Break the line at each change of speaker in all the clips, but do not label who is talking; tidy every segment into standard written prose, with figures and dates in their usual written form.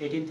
18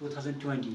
2020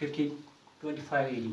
1525 AD।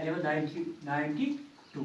1192,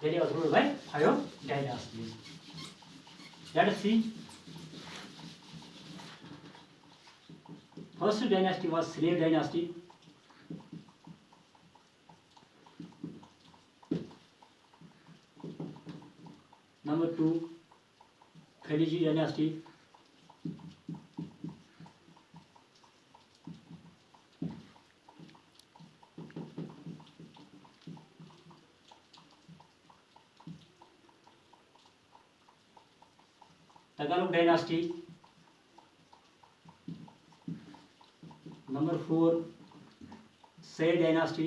Delhi was ruled by 5 dynasties. Let us see. First dynasty was slave dynasty. Number 2, Khaliji dynasty. Tagalog dynasty. Number 4, Said dynasty.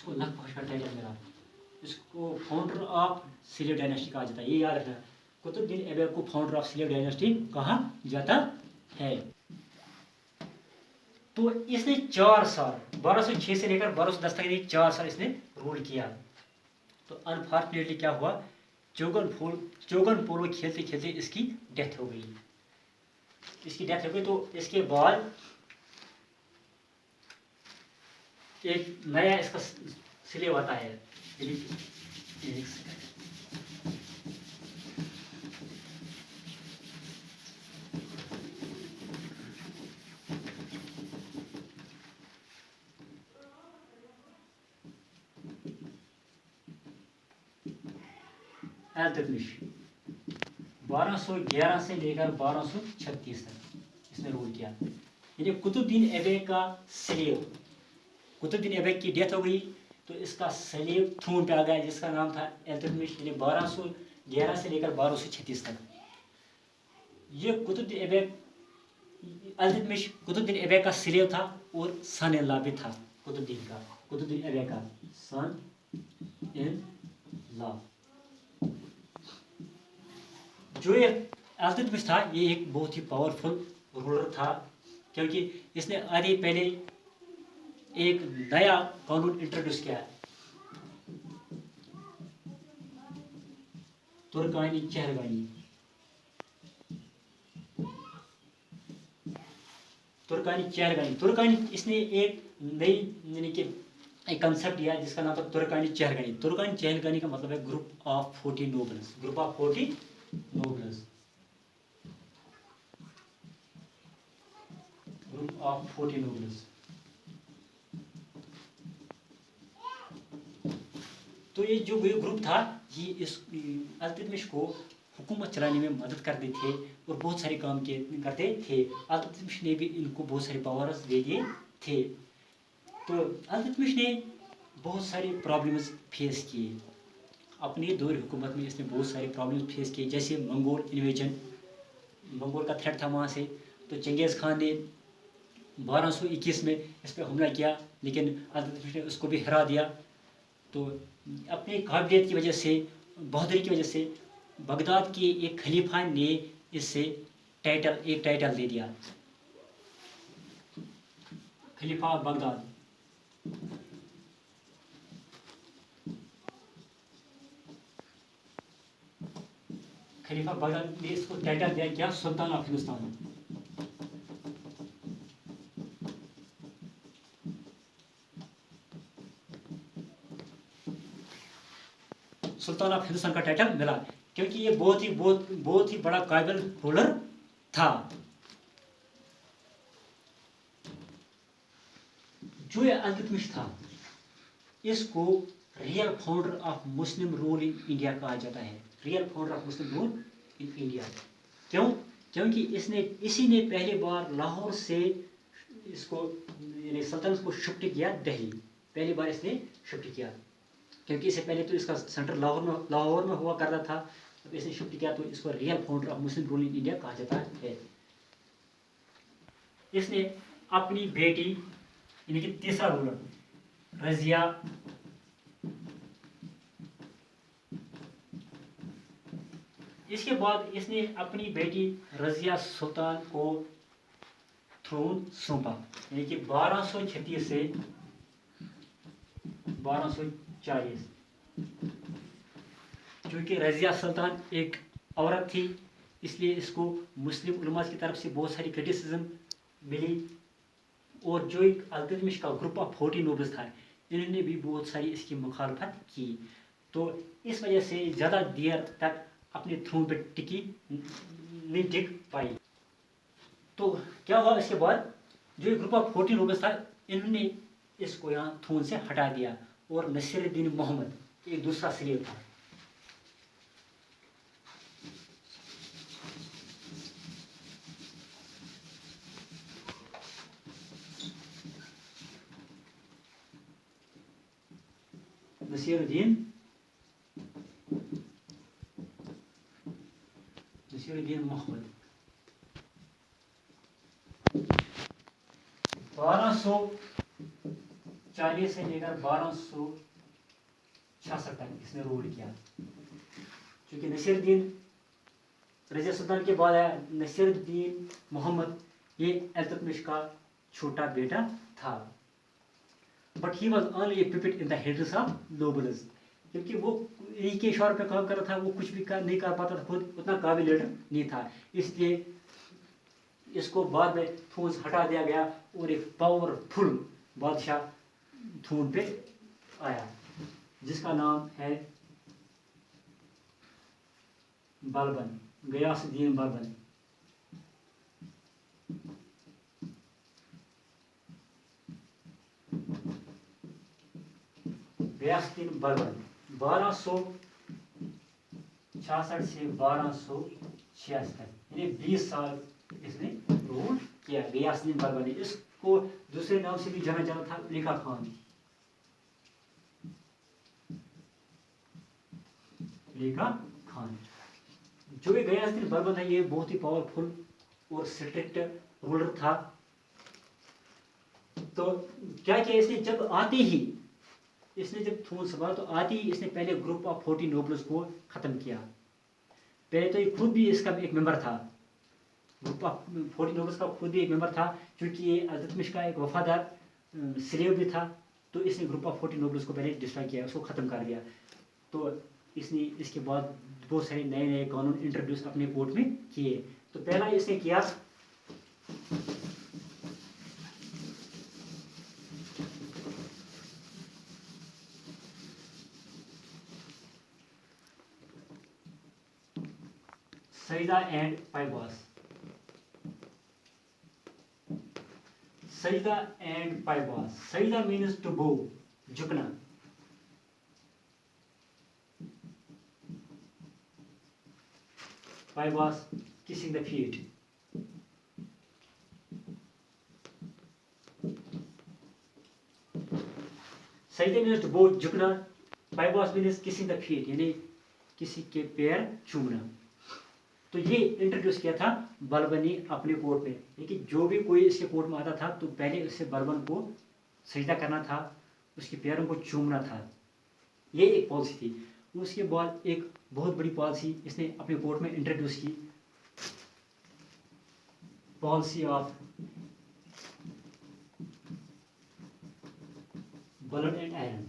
اس کو لکھ پہنچ کا title ملا. اس کو founder of slave dynasty کہا جاتا ہے. یہ یاد رکھنا, قطب الدین ایبک کو فاؤنڈر آف سلیو ڈائناسٹی کہا جاتا ہے. تو اس نے 4 سال 1206 سے لے کر 1210 تک 4 سال اس نے رول کیا. تو انفارچونیٹلی کیا ہوا, چوگن پولو کھیلتے کھیلتے اس کی ڈیتھ ہو گئی. تو اس کے بعد ایک نیا اس کا سلیب آتا ہے. التتمش 1211 سے لے کر 1236 تک اس نے رول کیا. یعنی قطب الدین ایبک کا سلیب, قطب الدین ایبک کی ڈیتھ ہو گئی تو اس کا سلیب تھرون پہ آ گیا جس کا نام تھا التتمش. یعنی 1211 سے لے کر 1236 تک. یہ قطب الدین ایبک التتمش قطب الدین ایبک کا سلیب تھا اور سن ان لا بھی تھا. قطب الدین ایبک کا سن ان لا. جو یہ التتمش تھا یہ ایک بہت ہی پاورفل رولر تھا, کیونکہ اس نے آدھی پہلے ایک نیا قانون انٹروڈیوس کیا, ترکانی چہرگانی. اس نے ایک نئی یعنی کہ ایک کنسیپٹ دیا جس کا نام تھا ترکانی چہرگانی. ترکانی چہرگانی کا مطلب ہے group of 40 nobles. Group of 40 nobles. Group of 40 nobles. تو یہ جو گروپ تھا یہ اس التتمش کو حکومت چلانے میں مدد کرتے تھے اور بہت سارے کام کرتے تھے. التتمش نے بھی ان کو بہت سارے پاورز دے دیے تھے. تو التتمش نے بہت سارے پرابلمز فیس کیے. اپنی دور حکومت میں اس نے بہت سارے پرابلمز فیس کیے, جیسے منگول انویژن, منگول کا تھریٹ تھا وہاں سے. تو چنگیز خان نے 1221 میں اس پہ حملہ کیا لیکن التتمش نے اس کو بھی ہرا دیا. تو اپنی قابلیت کی وجہ سے, بہادری کی وجہ سے بغداد کے ایک خلیفہ نے اس سے ایک ٹائٹل دے دیا, خلیفہ بغداد. خلیفہ بغداد نے اس کو ٹائٹل دیا کیا, sultan of Hindustan. Sultan of Hindustan کا ٹائٹل ملا کیونکہ یہ بہت ہی بڑا قابل رولر تھا. جو یہ التتمش تھا اس کو real founder of Muslim rule in India کہا جاتا ہے. Real founder of Muslim rule in India. کیوں؟ کیونکہ اسی نے پہلی بار لاہور سے اس کو یعنی سلطنت کو شفٹ کیا دہلی. پہلی بار اس نے شفٹ کیا, کیونکہ اس سے پہلے تو اس کا سینٹر لاہور میں ہوا کرتا تھا. جب اس نے شفٹ کیا تو اس کو real founder of Muslim rule in India کہا جاتا ہے. اس نے اپنی بیٹی یعنی کہ تیسرا رولر رضیہ اس کے بعد اس نے اپنی بیٹی رضیہ سلطان کو تھرون سونپا. یعنی کہ 1236 سے 1240. چونکہ رضیہ سلطان ایک عورت تھی اس لیے اس کو مسلم علماء کی طرف سے بہت ساری کرٹیسزم ملی. اور جو ایک التتمش کا گروپ آف 40 نوبلز تھا انہوں نے بھی بہت ساری اس کی مخالفت کی. تو اس وجہ سے زیادہ دیر تک اپنے تھرون پہ نہیں ٹک پائی. تو کیا ہوا اس کے بعد جو گروپ آف 40 نوبلز تھا انہوں نے اس کو یہاں تھرون سے ہٹا دیا اور نصیر الدین محمد ایک دوسرا سلیب تھا. نصیر الدین محمد 1200 1240 سے لے کر 1266 تک اس نے رول کیا. چونکہ نصیر الدین رضیہ سلطان کے بعد آیا نصیر الدین محمد, یہ التتمش کا چھوٹا بیٹا تھا. But he was only a puppet in the hands of nobles, کیونکہ وہ ایک کے اشارے پہ کام کر رہا تھا, وہ کچھ بھی نہیں کر پاتا تھا, خود اتنا قابل لیڈر نہیں تھا. اس لیے اس کو بعد میں تھون سے ہٹا دیا گیا اور ایک پاورفل بادشاہ تھون پہ آیا جس کا نام ہے بلبن, غیاث الدین بلبن. غیاث الدین بلبن 1266 سے 1286 تک, یعنی 20 سال اس نے رول کیا. غیاث الدین بلبن نے, اس کو دوسرے نام سے بھی جانا جاتا تھا علی کا خان. علی کا خان جو کہ غیاث الدین بلبن ہے, یہ بہت ہی پاورفل اور اسٹرکٹ رولر تھا. تو کیا اس نے جب آتے ہی اس نے جب تھون سنبھالا تو آتے ہی اس نے پہلے گروپ آف 40 نوبلز کو ختم کیا. پہلے تو یہ خود بھی اس کا ایک ممبر تھا, گروپ آف 40 نوبلز کا خود بھی ایک ممبر تھا, کیونکہ یہ التتمش کا ایک وفادار سلیو بھی تھا. تو اس نے گروپ آف 40 نوبلز کو پہلے ڈسٹرائے کیا, اس کو ختم کر دیا. تو اس نے اس کے بعد بہت سارے نئے نئے قانون انٹروڈیوس اپنے کورٹ میں کیے. تو پہلا اس نے کیا سجدہ اینڈ پائباس. سجدہ اینڈ پائباس. سجدہ مینز ٹو بو, جھکنا. پائباس kissing the feet. سجدہ مینز ٹو بو, جھکنا. پائباس مینز kissing the feet, یعنی کسی کے پیر چومنا. تو یہ انٹروڈیوس کیا تھا بلبن نے اپنے کورٹ میں, لیکن جو بھی کوئی اس کے کورٹ میں آتا تھا تو پہلے اس سے بلبن کو سجدہ کرنا تھا, اس کے پیروں کو چومنا تھا. یہ ایک پالیسی تھی. اس کے بعد ایک بہت بڑی پالیسی اس نے اپنے کورٹ میں انٹروڈیوس کی, policy of blood and iron.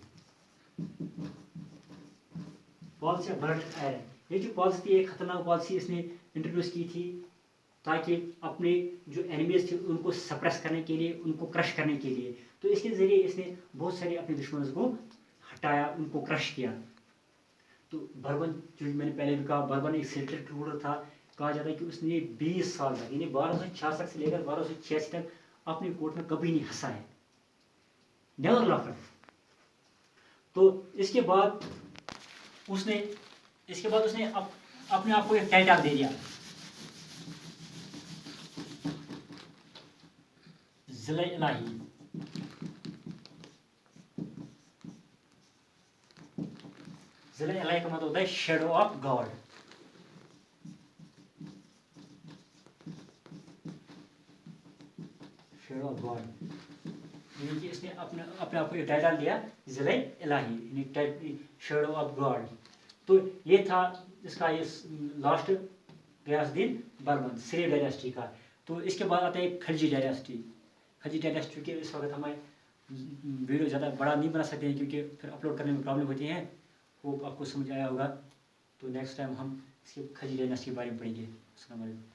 Policy of blood and iron, یہ جو پالیسی تھی ایک خطرناک پالیسی اس نے انٹروڈیوس کی تھی, تاکہ اپنے جو اینیمیز تھے ان کو سپریس کرنے کے لیے, ان کو کرش کرنے کے لیے. تو اس کے ذریعے اس نے بہت سارے اپنے دشمنوں کو ہٹایا, ان کو کرش کیا. تو بلبن, جو میں نے پہلے بھی کہا, بلبن ایک سیکرٹ رولر تھا. کہا جاتا ہے کہ اس نے 20 سال تک, یعنی 1266 سے لے کر 1286 تک اپنے کورٹ میں کبھی نہیں ہنسا ہے, نیور لافڈ. تو اس کے بعد اس نے اپنے آپ کو ایک ٹائٹل دے دیا, ضلع الہی. ضلع الہی کا مطلب ہوتا ہے shadow of God. Shadow of God یعنی کہ اس نے اپنے آپ کو ایک ٹائٹل دیا ضلع الہی, یعنی شیڈو آف گاڈ. تو یہ تھا اس کا یہ لاسٹ غیاث الدین بلبن سلیو ڈائناسٹی کا. تو اس کے بعد آتا ہے خلجی ڈائناسٹی. خلجی ڈائناسٹی کے اس وقت ہمیں ویڈیو زیادہ بڑا نہیں بنا سکتے ہیں کیونکہ پھر اپلوڈ کرنے میں پرابلم ہوتی ہیں. ہوپ آپ کو سمجھ آیا ہوگا. تو نیکسٹ ٹائم ہم اس کے خلجی ڈائناسٹی کے بارے میں پڑھیں گے. السلام علیکم.